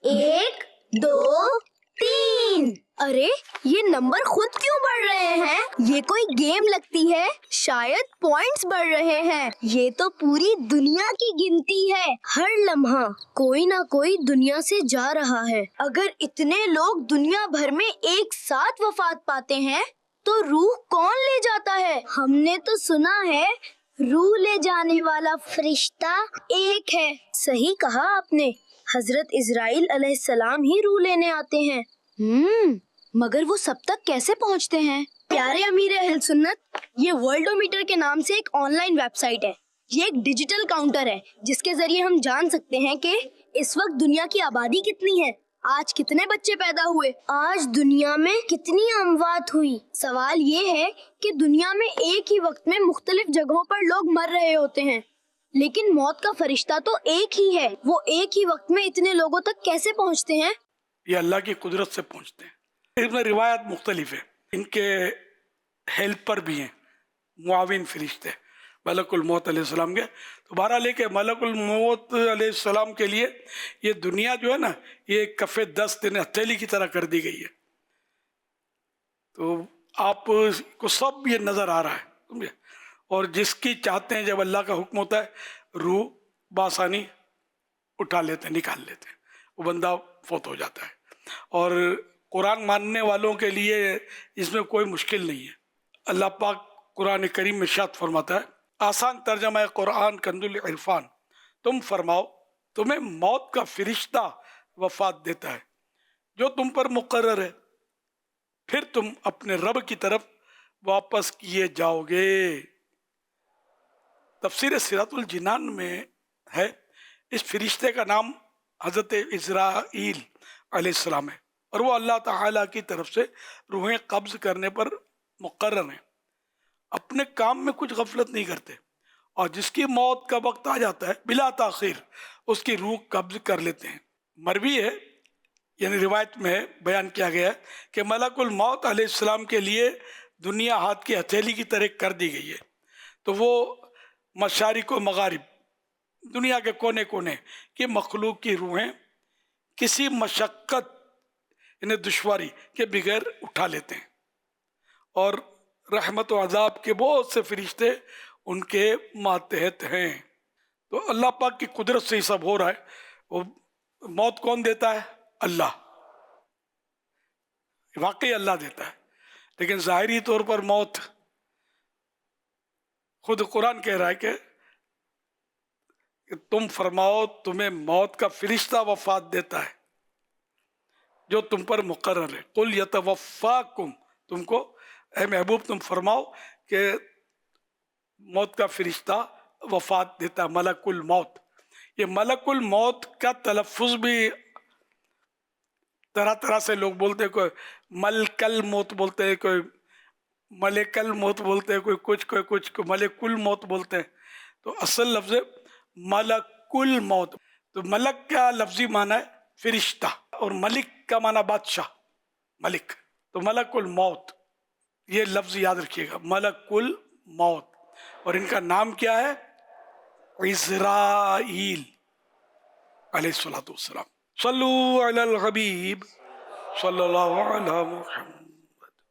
1 2 3। अरे ये नंबर खुद क्यों बढ़ रहे हैं? ये कोई गेम लगती है, शायद पॉइंट्स बढ़ रहे हैं। ये तो पूरी दुनिया की गिनती है। हर लम्हा कोई ना कोई दुनिया से जा रहा है। अगर इतने लोग दुनिया भर में एक साथ वफात पाते हैं तो रूह कौन ले जाता है? हमने तो सुना है रूह ले जाने वाला फरिश्ता एक है। सही कहा आपने, हजरत इजराइल अलैहिस्सलाम ही रूह लेने आते हैं। मगर वो सब तक कैसे पहुंचते हैं? प्यारे अमीर अहल सुन्नत, ये वर्ल्डोमीटर के नाम से एक ऑनलाइन वेबसाइट है। ये एक डिजिटल काउंटर है जिसके जरिए हम जान सकते हैं कि इस वक्त दुनिया की आबादी कितनी है, आज कितने बच्चे पैदा हुए, आज दुनिया में कितनी अमवात हुई। सवाल ये है कि दुनिया में एक ही वक्त में मुख्तलिफ जगहों पर लोग मर रहे होते हैं, लेकिन मौत का फरिश्ता तो एक ही है। वो एक ही वक्त में इतने लोगों तक कैसे पहुंचते हैं? ये अल्लाह की कुदरत से पहुंचते हैं। इसमें रिवायत मुख्तलिफ है। इनके हेल्पर भी हैं, मुआविन फरिश्ते मलकुल मौत अलैहिस्सलाम के। तो बहरहाल लेके मलकुल मौत अलैहिस्सलाम के लिए ये दुनिया जो है ना, ये कफ़े दस्त हथेली की तरह कर दी गई है। तो आपको सब ये नज़र आ रहा है, समझे। और जिसकी चाहते हैं, जब अल्लाह का हुक्म होता है, रूह बासानी उठा लेते हैं, निकाल लेते हैं, वो बंदा फौत हो जाता है। और कुरान मानने वालों के लिए इसमें कोई मुश्किल नहीं है। अल्लाह पाक कुरान करीम में इरशाद फरमाता है, आसान तर्जमा है कुरान कंजुल इरफान, तुम फरमाओ तुम्हें मौत का फरिश्ता वफात देता है जो तुम पर मुकर्रर है, फिर तुम अपने रब की तरफ वापस किए जाओगे। तफसीर सिरातुल जिनान में है, इस फरिश्ते का नाम हज़रत इज़राइल अलैहिस्सलाम है और वो अल्लाह ताला की तरफ से रूहें कब्ज़ करने पर मुकर्रर हैं। अपने काम में कुछ गफलत नहीं करते और जिसकी मौत का वक्त आ जाता है बिला ताखीर उसकी रूह कब्ज़ कर लेते हैं। मरवी है, यानी रिवायत में है, बयान किया गया है कि मलकुल मौत अलैहिस्सलाम के लिए दुनिया हाथ की हथेली की तरह कर दी गई है। तो वो मशारिक व मगारिब, दुनिया के कोने कोने की मखलूक की रूहें किसी मशक्क़त यानी दुश्वारी के बगैर उठा लेते हैं और रहमत व अज़ाब के बहुत से फरिश्ते उनके मातहत हैं। तो अल्लाह पाक की कुदरत से ही सब हो रहा है। वो मौत कौन देता है? अल्लाह, वाकई अल्लाह देता है, लेकिन ज़ाहिरी तौर पर मौत खुद कुरान कह रहा है कि तुम फरमाओ तुम्हें मौत का फरिश्ता वफात देता है जो तुम पर मुकर्रर है। कुल यतवफ़ाकुम, तुमको ऐ महबूब तुम फरमाओ कि मौत का फरिश्ता वफात देता है, मलकुल मौत। ये मलकुल मौत का तलफ़ुज़ भी तरह तरह से लोग बोलते हैं, कोई मलकल मौत बोलते हैं, कोई मलेकल मौत बोलते हैं, कोई कुछ कोई मलकुल मौत बोलते हैं। तो असल लफ्ज़ मलकुल मौत। तो मलक का लफ्ज़ी माना है फरिश्ता और मलिक का माना बादशाह, मलिक। तो मलकुल मौत, ये लफ्ज़ याद रखिएगा, मलकुल मौत। और इनका नाम क्या है? इज़राइल अलैहिस्सलातु वस्सलाम। सल्लु अलल हबीब सल्लल्लाहु अलैहि वसल्लम।